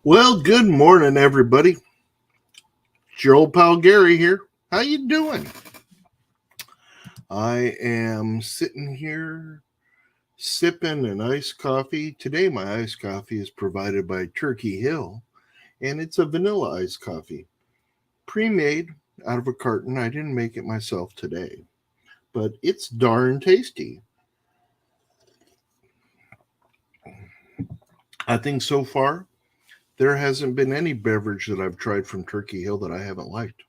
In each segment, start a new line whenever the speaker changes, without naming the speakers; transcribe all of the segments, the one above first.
Well, good morning, everybody. It's your old pal Gary here. How you doing? I am sitting here sipping an iced coffee. Today, my iced coffee is provided by Turkey Hill, and it's a vanilla iced coffee, pre-made out of a carton. I didn't make it myself today, but it's darn tasty. I think so far there hasn't been any beverage that I've tried from Turkey Hill that I haven't liked.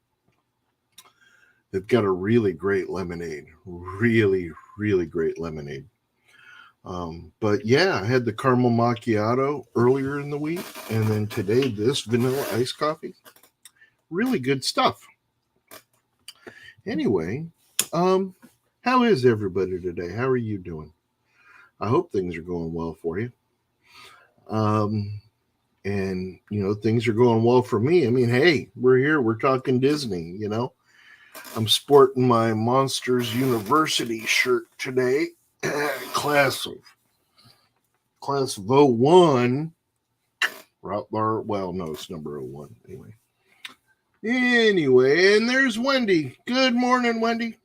They've got a really great lemonade. Really great lemonade. But yeah, I had the caramel macchiato earlier in the week, and then today this vanilla iced coffee. Really good stuff. Anyway, um, how is everybody today? How are you doing? I hope things are going well for you. Um, and things are going well for me. I mean, hey, we're here. We're talking Disney. I'm sporting my Monsters University shirt today. class of class of '01. Well, no, it's number 01 anyway. And there's Wendy. Good morning, Wendy.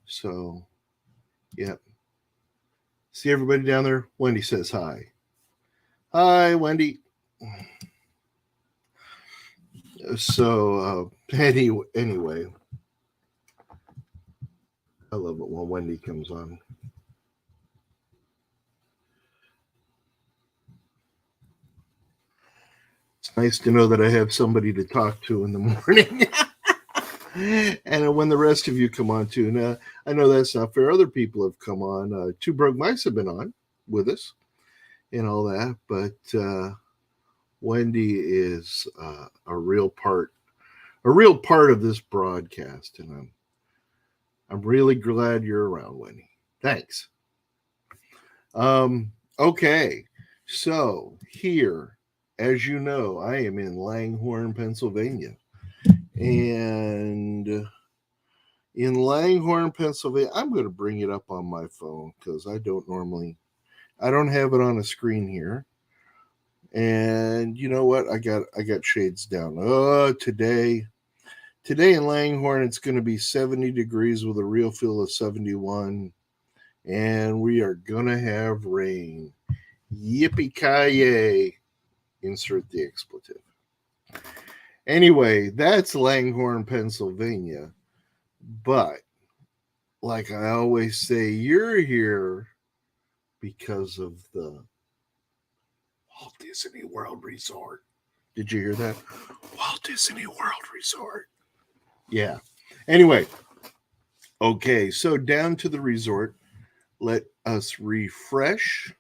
So, yeah. See everybody down there? Wendy says hi. Hi, Wendy. So, anyway, I love it when Wendy comes on. It's nice to know that I have somebody to talk to in the morning. And when the rest of you come on too. Now, I know that's not fair. Other people have come on. Two Broke Mice have been on with us and all that. But Wendy is a real part of this broadcast. And I'm really glad you're around, Wendy. Thanks. Okay. So here, as you know, I am in Langhorne, Pennsylvania. And in Langhorne, Pennsylvania, I'm going to bring it up on my phone because I don't have it on a screen here. And you know what? I got shades down. Oh, today in Langhorne, it's going to be 70 degrees with a real feel of 71. And we are going to have rain. Yippee-ki-yay. Insert the expletive. Anyway, that's Langhorne, Pennsylvania. But like I always say, you're here because of the Walt Disney World Resort. Did you hear that? Walt Disney World Resort. Yeah. Anyway, okay, so down to the resort. Let us refresh.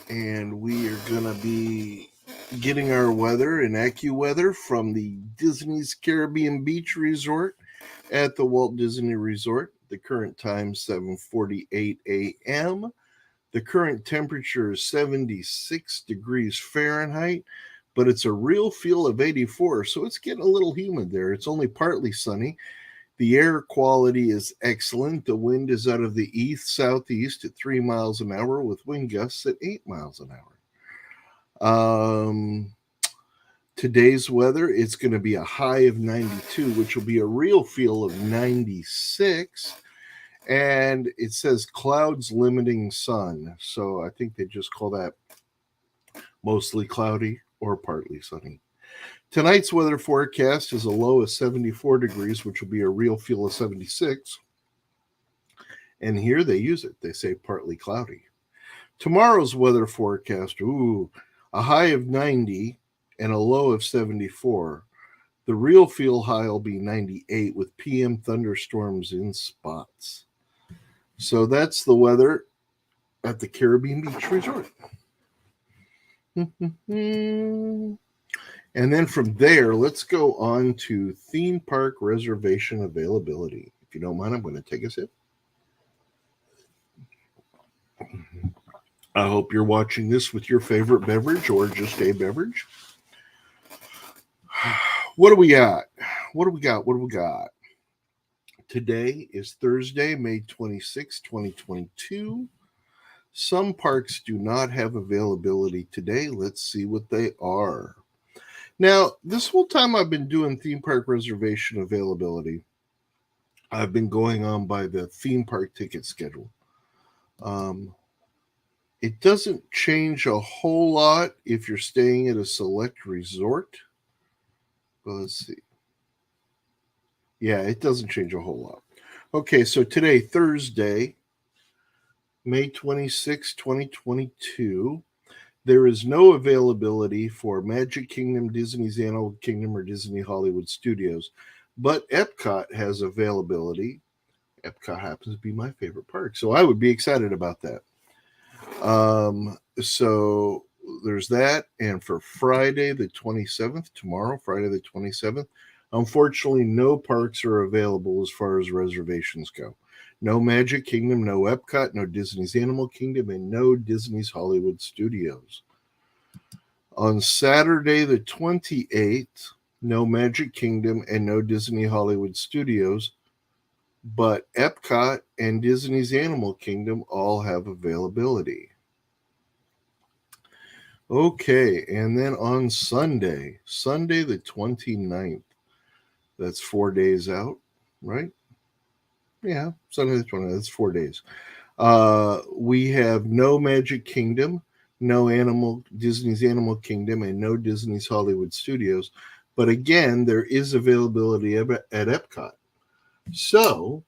And we are going to be getting our weather and AccuWeather from the Disney's Caribbean Beach Resort at the Walt Disney Resort. The current time 7:48 a.m. The current temperature is 76 degrees Fahrenheit, but it's a real feel of 84, so it's getting a little humid there. It's only partly sunny. The air quality is excellent. The wind is out of the east southeast at 3 miles an hour with wind gusts at 8 miles an hour. Today's weather, it's going to be a high of 92, which will be a real feel of 96. And it says clouds limiting sun. So I think they just call that mostly cloudy or partly sunny. Tonight's weather forecast is a low of 74 degrees, which will be a real feel of 76. And here they use it. They say partly cloudy. Tomorrow's weather forecast, a high of 90 and a low of 74. The real feel high will be 98 with PM thunderstorms in spots. So that's the weather at the Caribbean Beach Resort. And then from there, let's go on to theme park reservation availability. If you don't mind, I'm going to take a sip. I hope you're watching this with your favorite beverage or just a beverage. What do we got? Today is Thursday, May 26, 2022. Some parks do not have availability today. Let's see what they are. Now, this whole time I've been doing theme park reservation availability, I've been going on by the theme park ticket schedule. It doesn't change a whole lot if you're staying at a select resort. Well, let's see. Yeah, it doesn't change a whole lot. Okay, so today, Thursday, May 26, 2022, there is no availability for Magic Kingdom, Disney's Animal Kingdom, or Disney Hollywood Studios, but Epcot has availability. Epcot happens to be my favorite park, so I would be excited about that. So there's that. And for Friday the 27th, tomorrow, Friday the 27th, unfortunately, no parks are available as far as reservations go. No Magic Kingdom, no Epcot, no Disney's Animal Kingdom, and no Disney's Hollywood Studios. On Saturday the 28th, no Magic Kingdom and no Disney Hollywood Studios, but Epcot and Disney's Animal Kingdom all have availability. Okay, and then on Sunday the 29th, that's 4 days out, right? Yeah, Sunday the 29th, that's 4 days. We have no Magic Kingdom, no Disney's Animal Kingdom, and no Disney's Hollywood Studios. But again, there is availability at Epcot. So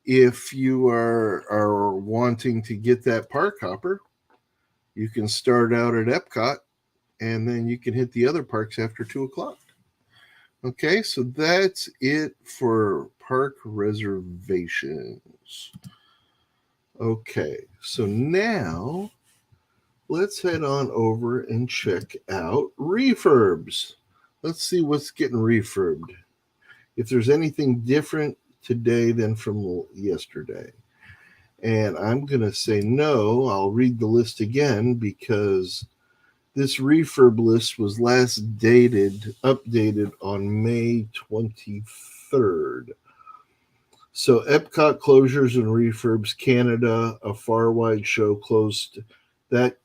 if you are wanting to get that park hopper, you can start out at Epcot and then you can hit the other parks after 2:00. Okay, so that's it for park reservations. Okay, so now let's head on over and check out refurbs. Let's see what's getting refurbed. If there's anything different today than from yesterday. And I'm going to say no. I'll read the list again because this refurb list was last updated on May 23rd. So Epcot closures and refurbs Canada, a far wide show closed back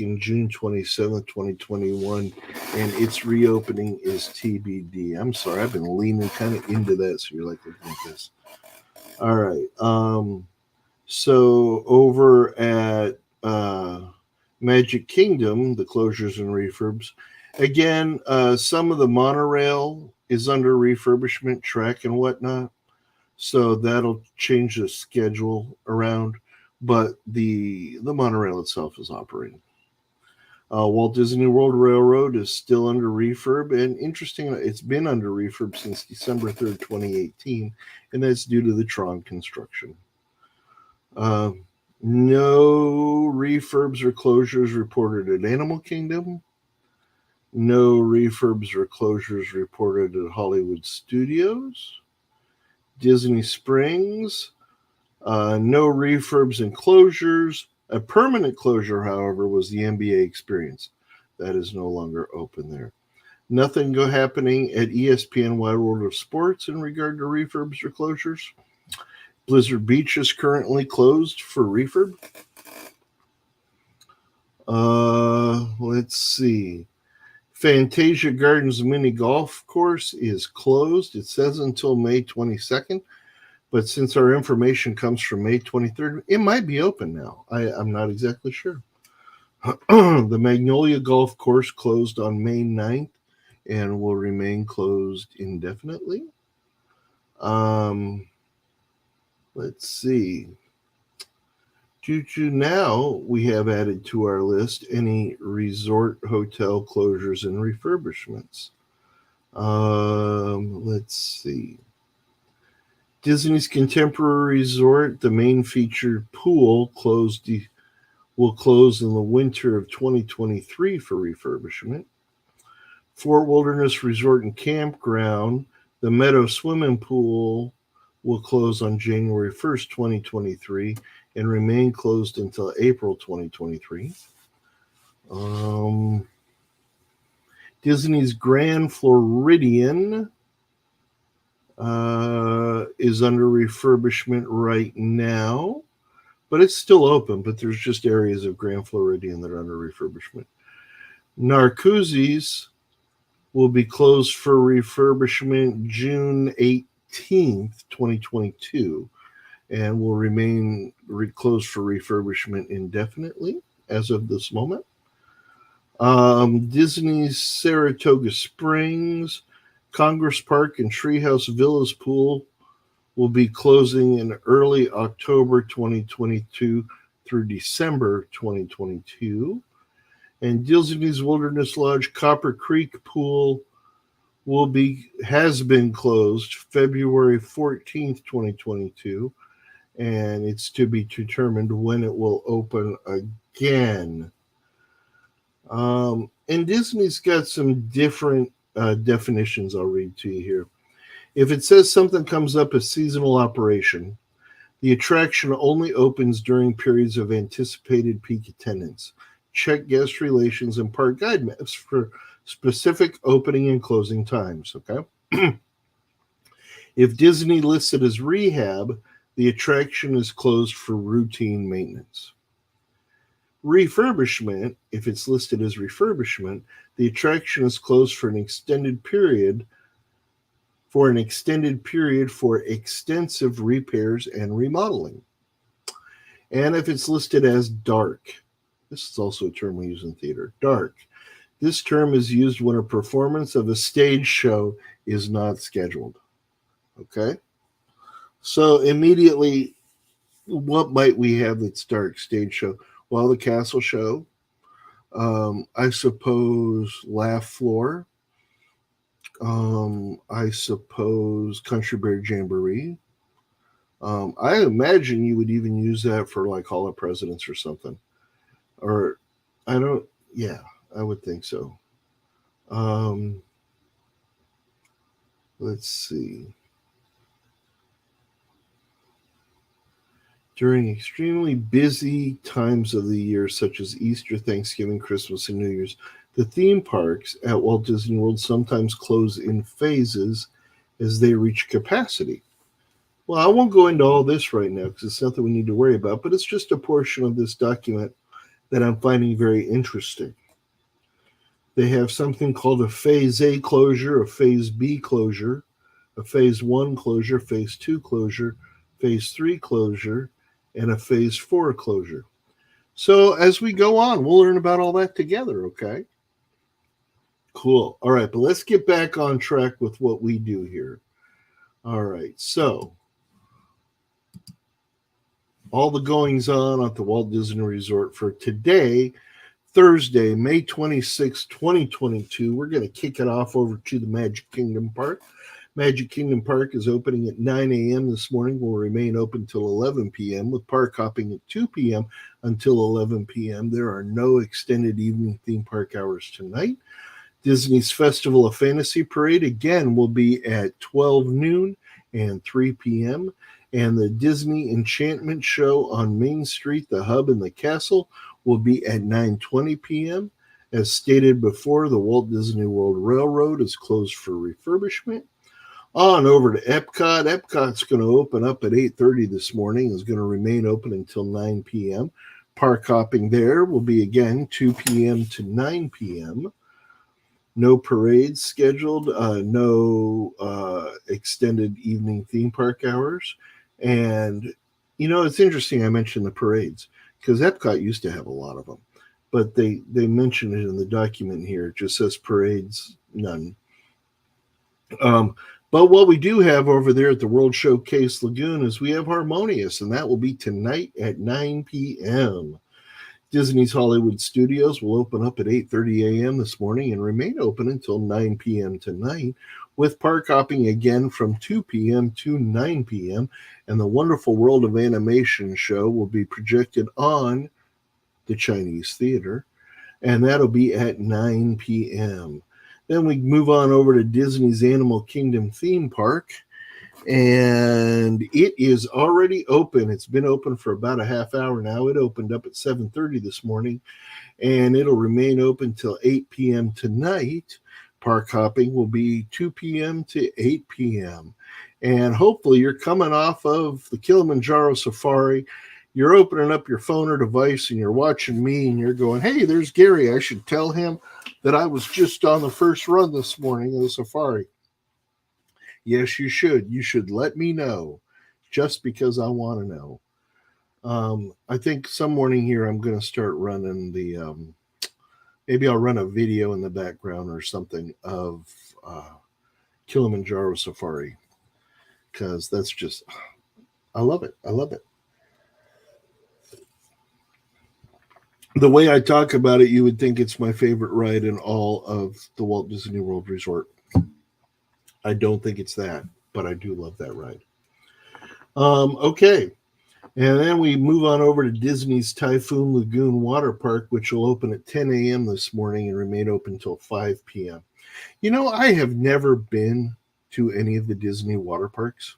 in June 27th, 2021, and its reopening is TBD. I'm sorry, I've been leaning kind of into that, so you're like looking at this. All right. So over at Magic Kingdom, the closures and refurbs, again, some of the monorail is under refurbishment, track and whatnot. So that'll change the schedule around, but the monorail itself is operating. Walt Disney World Railroad is still under refurb, and interesting, it's been under refurb since December 3rd, 2018, and that's due to the Tron construction. No refurbs or closures reported at Animal Kingdom. No refurbs or closures reported at Hollywood Studios. Disney Springs, no refurbs and closures. A permanent closure, however, was the NBA Experience. That is no longer open there. Nothing happening at ESPN Wide World of Sports in regard to refurbs or closures. Blizzard Beach is currently closed for refurb. Let's see. Fantasia Gardens mini golf course is closed. It says until May 22nd, but since our information comes from May 23rd, it might be open now. I'm not exactly sure. The Magnolia Golf Course closed on May 9th and will remain closed indefinitely. Let's see. Now we have added to our list any resort hotel closures and refurbishments. Let's see. Disney's Contemporary Resort, the main featured pool, will close in the winter of 2023 for refurbishment. Fort Wilderness Resort and Campground, the Meadow Swimming Pool, will close on January 1st, 2023, and remain closed until April 2023. Disney's Grand Floridian is under refurbishment right now. but it's still open. But there's just areas of Grand Floridian that are under refurbishment. Narcoossee's will be closed for refurbishment June 18th, 2022, and will remain closed for refurbishment indefinitely as of this moment. Disney's Saratoga Springs, Congress Park, and Treehouse Villas Pool will be closing in early October 2022 through December 2022. And Disney's Wilderness Lodge Copper Creek Pool has been closed February 14th, 2022, and it's to be determined when it will open again. And Disney's got some different definitions I'll read to you here. If it says something comes up as seasonal operation, the attraction only opens during periods of anticipated peak attendance. Check guest relations and park guide maps for specific opening and closing times, okay? If Disney lists it as rehab, the attraction is closed for routine maintenance. Refurbishment, if it's listed as refurbishment, the attraction is closed for an extended period for extensive repairs and remodeling. And if it's listed as dark, this is also a term we use in theater, dark. This term is used when a performance of a stage show is not scheduled. Okay? So immediately, what might we have that's dark? Stage show? Well, the Castle Show. I suppose Laugh Floor. I suppose Country Bear Jamboree. I imagine you would even use that for like Hall of Presidents or something. Or I would think so. Let's see. During extremely busy times of the year, such as Easter, Thanksgiving, Christmas, and New Year's, the theme parks at Walt Disney World sometimes close in phases as they reach capacity. Well, I won't go into all this right now because it's nothing we need to worry about, but it's just a portion of this document that I'm finding very interesting. They have something called a Phase A closure, a Phase B closure, a Phase 1 closure, Phase 2 closure, Phase 3 closure, and a Phase 4 closure. So as we go on, we'll learn about all that together, okay? Cool. All right, but let's get back on track with what we do here. All right, so all the goings on at the Walt Disney Resort for today, Thursday, May 26, 2022. We're going to kick it off over to the Magic Kingdom Park. Magic Kingdom Park is opening at 9 a.m. this morning, will remain open until 11 p.m., with park hopping at 2 p.m. until 11 p.m. There are no extended evening theme park hours tonight. Disney's Festival of Fantasy Parade, again, will be at 12 noon and 3 p.m., and the Disney Enchantment Show on Main Street, the Hub, and the Castle will be at 9:20 p.m. As stated before, the Walt Disney World Railroad is closed for refurbishment. On over to Epcot. Epcot's going to open up at 8:30 this morning. Is going to remain open until 9 p.m. Park hopping there will be again 2 p.m. to 9 p.m. No parades scheduled. No extended evening theme park hours. And, it's interesting I mentioned the parades because Epcot used to have a lot of them. But they mention it in the document here. It just says parades, none. But what we do have over there at the World Showcase Lagoon is we have Harmonious, and that will be tonight at 9 p.m. Disney's Hollywood Studios will open up at 8:30 a.m. this morning and remain open until 9 p.m. tonight, with park hopping again from 2 p.m. to 9 p.m. And the Wonderful World of Animation show will be projected on the Chinese Theater, and that'll be at 9 p.m. Then we move on over to Disney's Animal Kingdom theme park, and it is already open. It's been open for about a half hour now. It opened up at 7:30 this morning, and it'll remain open till 8 p.m. tonight. Park hopping will be 2 p.m. to 8 p.m. And hopefully you're coming off of the Kilimanjaro Safari. you're opening up your phone or device and you're watching me and you're going, hey, there's Gary. I should tell him that I was just on the first run this morning of the safari. Yes, you should. You should let me know just because I want to know. I think some morning here I'm going to start running maybe I'll run a video in the background or something of Kilimanjaro Safari, because that's just, I love it. I love it. The way I talk about it, you would think it's my favorite ride in all of the Walt Disney World Resort. I don't think it's that, but I do love that ride. Okay. And then we move on over to Disney's Typhoon Lagoon Water Park, which will open at 10 a.m. this morning and remain open until 5 p.m. You know, I have never been to any of the Disney water parks.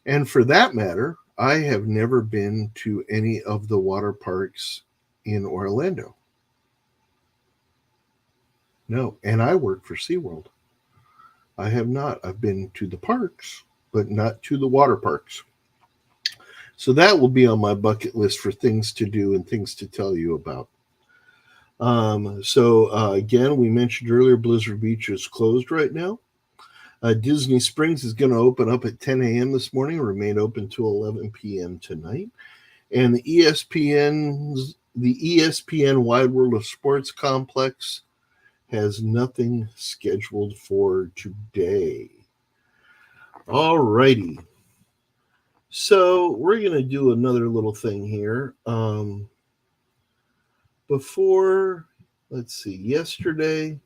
And for that matter, I have never been to any of the water parks in Orlando. No, and I work for SeaWorld. I have not. I've been to the parks, but not to the water parks. So that will be on my bucket list for things to do and things to tell you about. Again, we mentioned earlier, Blizzard Beach is closed right now. Disney Springs is going to open up at 10 a.m. this morning and remain open till 11 p.m. tonight. And the ESPN Wide World of Sports Complex has nothing scheduled for today. All righty. So we're going to do another little thing here. Yesterday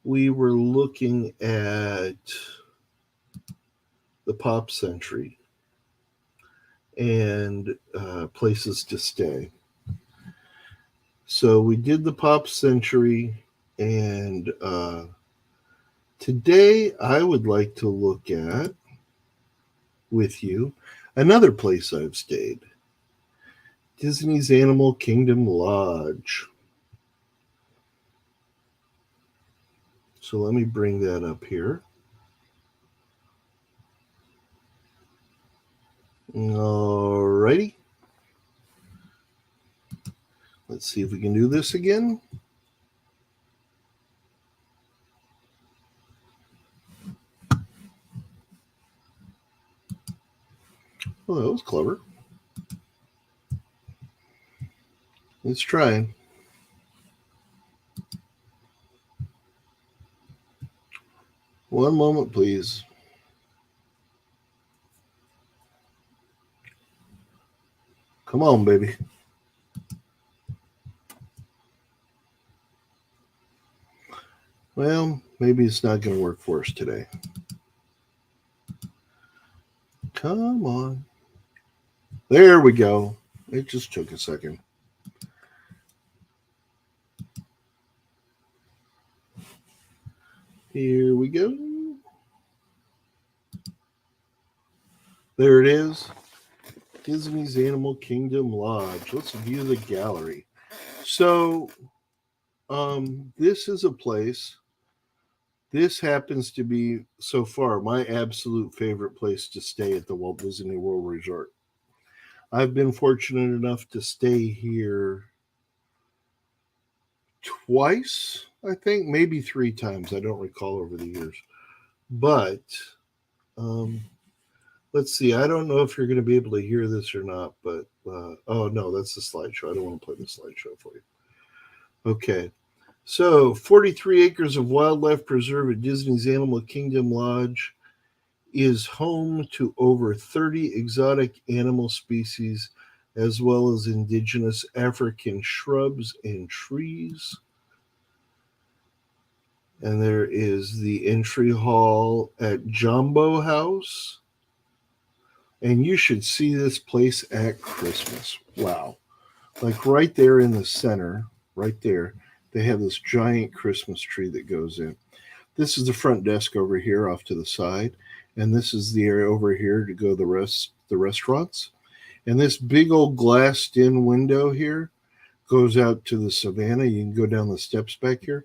we were looking at the Pop Century and places to stay. So we did the Pop Century, and today I would like to look at with you another place I've stayed, Disney's Animal Kingdom Lodge. So let me bring that up here. Alrighty. Let's see if we can do this again. Well, that was clever. Let's try. One moment, please. Come on, baby. Well, maybe it's not going to work for us today. Come on. There we go. It just took a second. Here we go. There it is. Disney's Animal Kingdom Lodge. Let's view the gallery. So, this is a place. This happens to be, so far, my absolute favorite place to stay at the Walt Disney World Resort. I've been fortunate enough to stay here twice, I think, maybe 3 times. I don't recall over the years. But let's see. I don't know if you're going to be able to hear this or not, but oh no, that's the slideshow. I don't want to play the slideshow for you. Okay. So 43 acres of wildlife preserve at Disney's Animal Kingdom Lodge is home to over 30 exotic animal species, as well as indigenous African shrubs and trees. And there is the entry hall at Jumbo House. And you should see this place at Christmas. Wow. Like right there in the center, right there, they have this giant Christmas tree that goes in. This is the front desk over here off to the side. And this is the area over here to go the restaurants. And this big old glassed-in window here goes out to the savannah. You can go down the steps back here.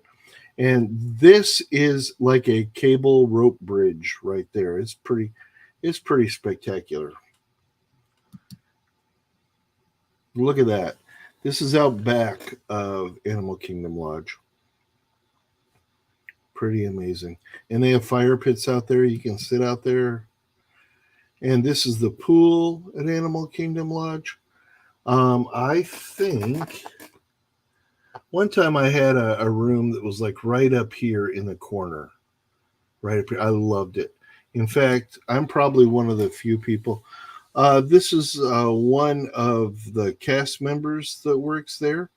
And this is like a cable rope bridge right there. It's pretty spectacular. Look at that. This is out back of Animal Kingdom Lodge. Pretty amazing. And they have fire pits out there. You can sit out there. And this is the pool at Animal Kingdom Lodge. I think one time I had a room that was like right up here in the corner. Right up here. I loved it. In fact, I'm probably one of the few people. This is one of the cast members that works there.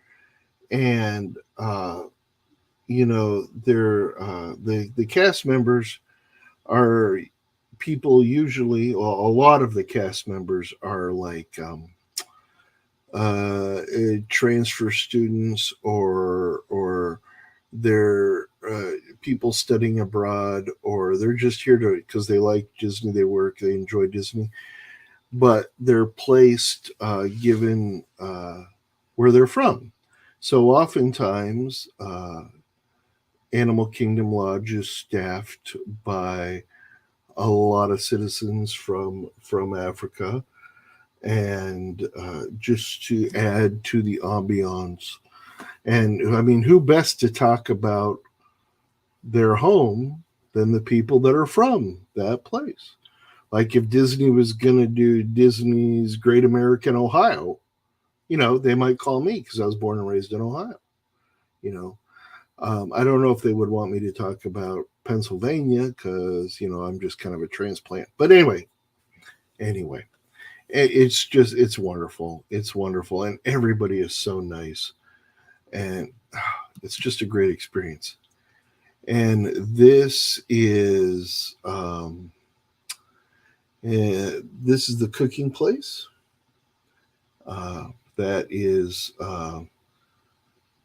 And they're the cast members are people usually, well, a lot of the cast members are like transfer students or they're people studying abroad, or they're just here to because they like Disney, they work, they enjoy Disney, but they're placed given where they're from. So oftentimes, Animal Kingdom Lodge is staffed by a lot of citizens from Africa, and just to add to the ambiance. And I mean, who best to talk about their home than the people that are from that place? Like if Disney was going to do Disney's Great American Ohio, they might call me because I was born and raised in Ohio. You know, I don't know if they would want me to talk about Pennsylvania because I'm just kind of a transplant. But anyway, it's wonderful. It's wonderful, and everybody is so nice, and it's just a great experience. And this is the cooking place. That is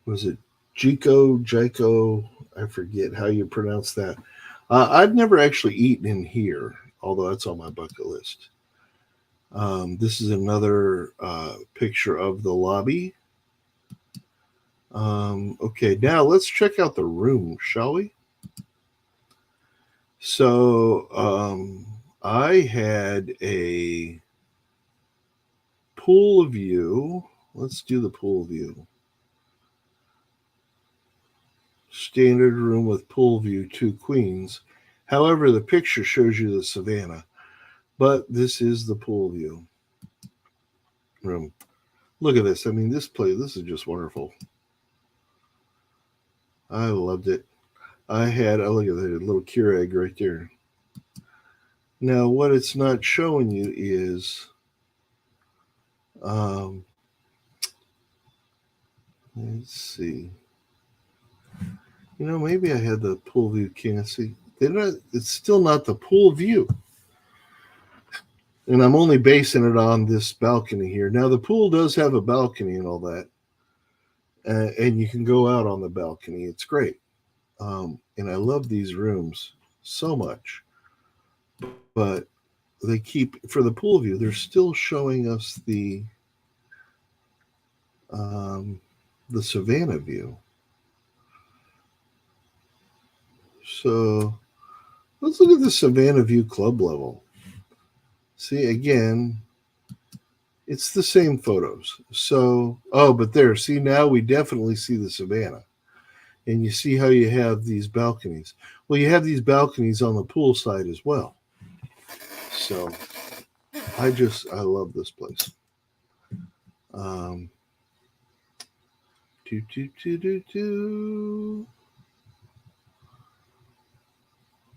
was it Jico? I forget how you pronounce that. I've never actually eaten in here, although that's on my bucket list. This is another picture of the lobby. Okay, now let's check out the room, shall we? So I had a pool view. Let's do the pool view. Standard room with pool view, 2 queens. However, the picture shows you the savannah, but this is the pool view room. Look at this. I mean, this is just wonderful. I loved it. Look at that little Keurig right there. Now, what it's not showing you is, um, let's see. Maybe I had the pool view. Can't see. It's still not the pool view. And I'm only basing it on this balcony here. Now, the pool does have a balcony and all that. And you can go out on the balcony. It's great. And I love these rooms so much. But they keep, for the pool view, they're still showing us the Savannah view. So let's look at the Savannah View Club level. See, again, it's the same photos. So, but there, see, now we definitely see the Savannah. And you see how you have these balconies. Well, you have these balconies on the pool side as well. So, I love this place. Um, do, do, do, do, do.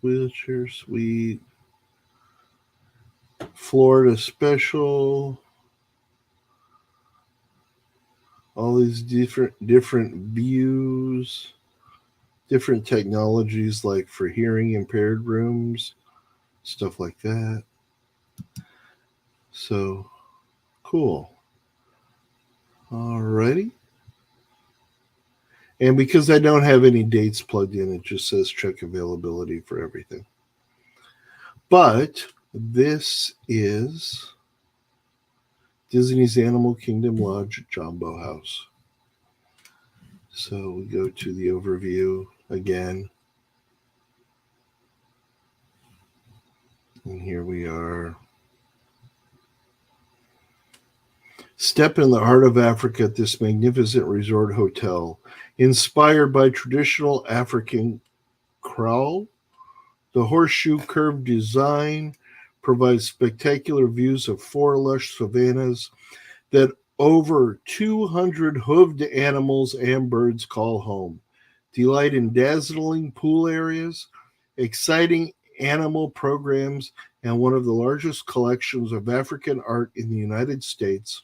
Wheelchair suite. Florida special. All these different views, different technologies like for hearing impaired rooms, stuff like that. So cool. Alrighty. And because I don't have any dates plugged in, it just says check availability for everything. But this is Disney's Animal Kingdom Lodge Jumbo House. So we go to the overview again. And here we are. Step in the heart of Africa at this magnificent resort hotel. Inspired by traditional African kraal, the horseshoe curved design provides spectacular views of four lush savannas that over 200 hoofed animals and birds call home. Delight in dazzling pool areas, exciting animal programs, and one of the largest collections of African art in the United States.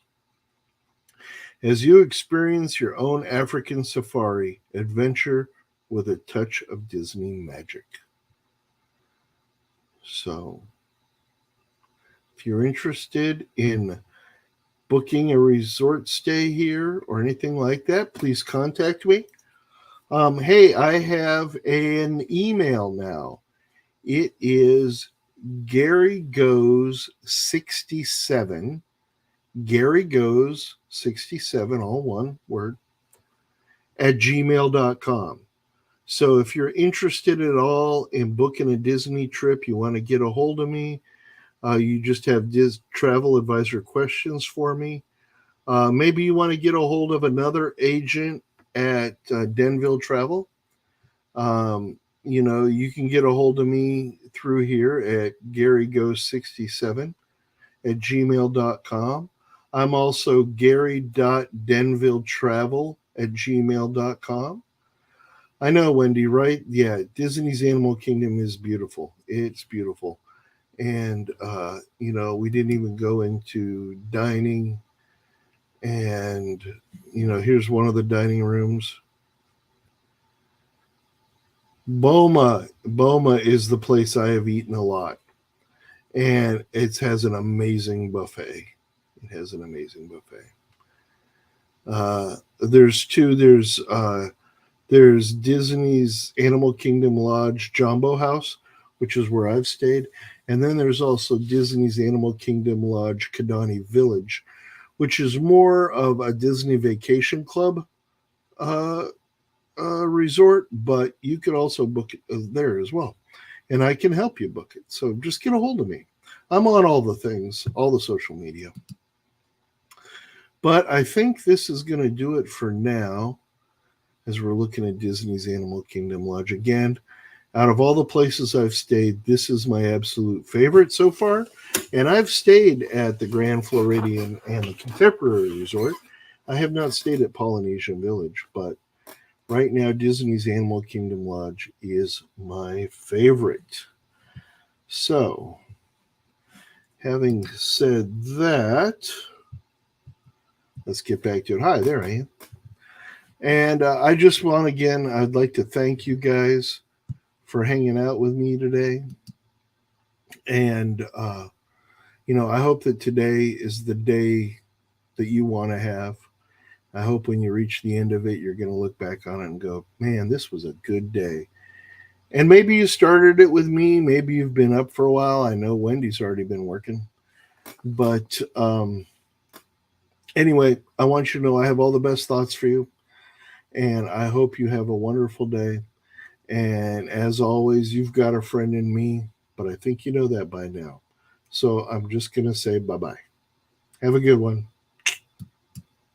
As you experience your own African safari adventure with a touch of Disney magic. So, if you're interested in booking a resort stay here or anything like that, please contact me. Hey, I have an email now. It is Gary Goes 67. Gary Goes 67, all one word, at gmail.com. So if you're interested at all in booking a Disney trip, you want to get a hold of me, you just have travel advisor questions for me. Maybe you want to get a hold of another agent at Denville Travel. You can get a hold of me through here at GaryGoes67 at gmail.com. I'm also Gary.DenvilleTravel at gmail.com. I know, Wendy, right? Yeah, Disney's Animal Kingdom is beautiful. It's beautiful. And, we didn't even go into dining. And, here's one of the dining rooms. Boma is the place I have eaten a lot. And it has an amazing buffet. It has an amazing buffet. There's two. There's Disney's Animal Kingdom Lodge Jumbo House, which is where I've stayed, and then there's also Disney's Animal Kingdom Lodge Kidani Village, which is more of a Disney Vacation Club uh, resort, but you could also book it there as well, and I can help you book it. So just get a hold of me. I'm on all the things, all the social media. But I think this is going to do it for now as we're looking at Disney's Animal Kingdom Lodge. Again, out of all the places I've stayed, this is my absolute favorite so far. And I've stayed at the Grand Floridian and the Contemporary Resort. I have not stayed at Polynesian Village, but right now, Disney's Animal Kingdom Lodge is my favorite. So, having said that, let's get back to it. Hi, there I am. And I just want, again, I'd like to thank you guys for hanging out with me today. And, I hope that today is the day that you want to have. I hope when you reach the end of it, you're going to look back on it and go, man, this was a good day. And maybe you started it with me. Maybe you've been up for a while. I know Wendy's already been working. But anyway, I want you to know I have all the best thoughts for you. And I hope you have a wonderful day. And as always, you've got a friend in me, but I think you know that by now. So I'm just going to say bye-bye. Have a good one.